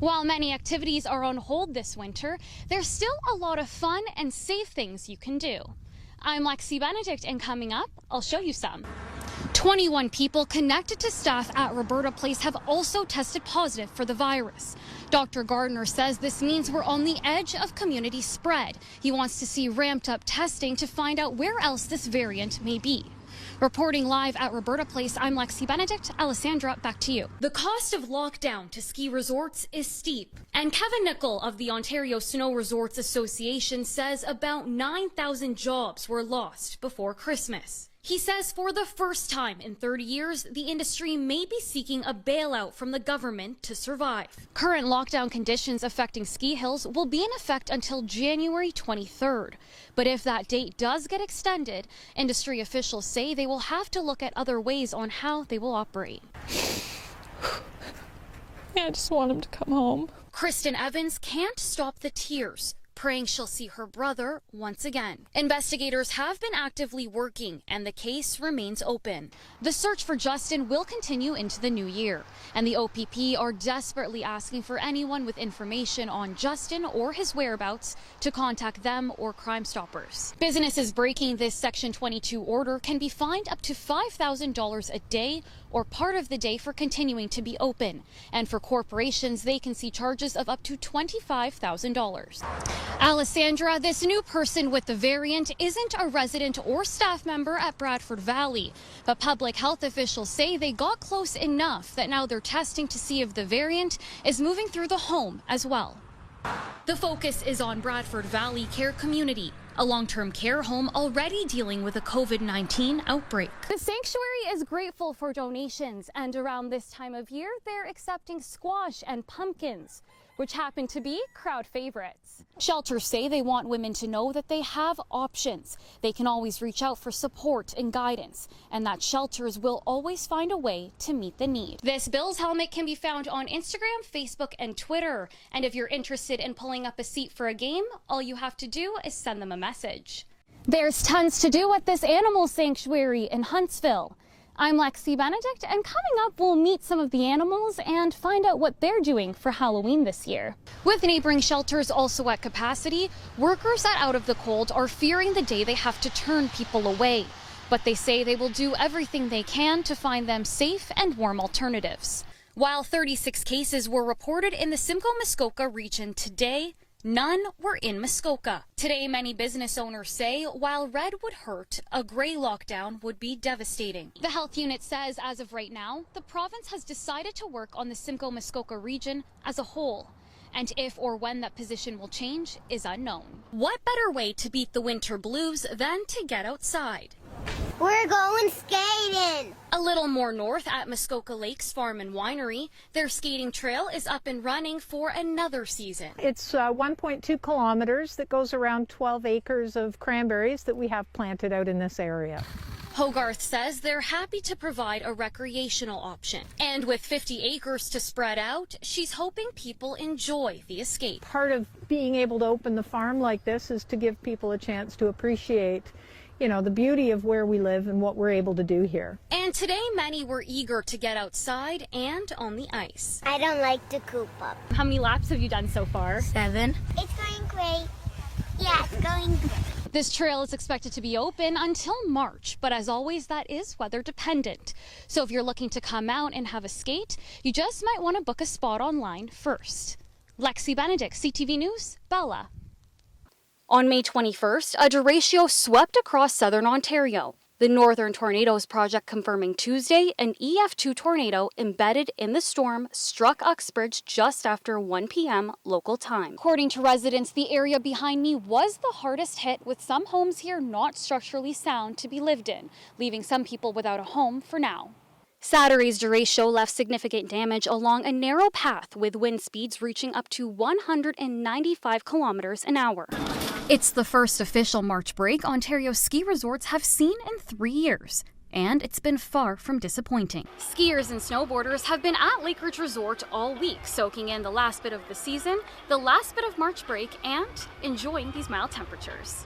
While many activities are on hold this winter, there's still a lot of fun and safe things you can do. I'm Lexy Benedict, and coming up, I'll show you some. 21 people connected to staff at Roberta Place have also tested positive for the virus. Dr. Gardner says this means we're on the edge of community spread. He wants to see ramped up testing to find out where else this variant may be. Reporting live at Roberta Place, I'm Lexy Benedict. Alessandra, back to you. The cost of lockdown to ski resorts is steep. And Kevin Nicol of the Ontario Snow Resorts Association says about 9,000 jobs were lost before Christmas. He says for the first time in 30 years, the industry may be seeking a bailout from the government to survive. Current lockdown conditions affecting ski hills will be in effect until January 23rd. But if that date does get extended, industry officials say they will have to look at other ways on how they will operate. I just want him to come home. Kristen Evans can't stop the tears, praying she'll see her brother once again. Investigators have been actively working, and the case remains open. The search for Justin will continue into the new year, and the OPP are desperately asking for anyone with information on Justin or his whereabouts to contact them or Crime Stoppers. Businesses breaking this Section 22 order can be fined up to $5,000 a day or part of the day for continuing to be open. And for corporations, they can see charges of up to $25,000. Alessandra, this new person with the variant isn't a resident or staff member at Bradford Valley, but public health officials say they got close enough that now they're testing to see if the variant is moving through the home as well. The focus is on Bradford Valley Care Community, a long-term care home already dealing with a COVID-19 outbreak. The sanctuary is grateful for donations, and around this time of year, they're accepting squash and pumpkins, which happen to be crowd favorites. Shelters say they want women to know that they have options. They can always reach out for support and guidance, and that shelters will always find a way to meet the need. This Bills helmet can be found on Instagram, Facebook, and Twitter. And if you're interested in pulling up a seat for a game, all you have to do is send them a message. There's tons to do at this animal sanctuary in Huntsville. I'm Lexy Benedict, and coming up, we'll meet some of the animals and find out what they're doing for Halloween this year. With neighboring shelters also at capacity, workers at Out of the Cold are fearing the day they have to turn people away. But they say they will do everything they can to find them safe and warm alternatives. While 36 cases were reported in the Simcoe-Muskoka region today, none were in Muskoka. Today, many business owners say while red would hurt, a gray lockdown would be devastating. The health unit says as of right now, the province has decided to work on the Simcoe-Muskoka region as a whole. And if or when that position will change is unknown. What better way to beat the winter blues than to get outside? We're going skating. A little more north at Muskoka Lakes Farm and Winery, their skating trail is up and running for another season. It's 1.2 kilometers that goes around 12 acres of cranberries that we have planted out in this area. Hogarth says they're happy to provide a recreational option. And with 50 acres to spread out, she's hoping people enjoy the escape. Part of being able to open the farm like this is to give people a chance to appreciate the beauty of where we live and what we're able to do here. And today, many were eager to get outside and on the ice. I don't like to coop up. How many laps have you done so far? 7. It's going great. Yeah, it's going great. This trail is expected to be open until March, but as always, that is weather dependent. So if you're looking to come out and have a skate, you just might want to book a spot online first. Lexy Benedict, CTV News, Bella. On May 21st, a derecho swept across southern Ontario. The Northern Tornadoes Project confirming Tuesday an EF2 tornado embedded in the storm struck Uxbridge just after 1 p.m. local time. According to residents, the area behind me was the hardest hit, with some homes here not structurally sound to be lived in, leaving some people without a home for now. Saturday's derecho left significant damage along a narrow path, with wind speeds reaching up to 195 kilometers an hour. It's the first official March break Ontario ski resorts have seen in 3 years, and it's been far from disappointing. Skiers and snowboarders have been at Lakeridge Resort all week, soaking in the last bit of the season, the last bit of March break, and enjoying these mild temperatures.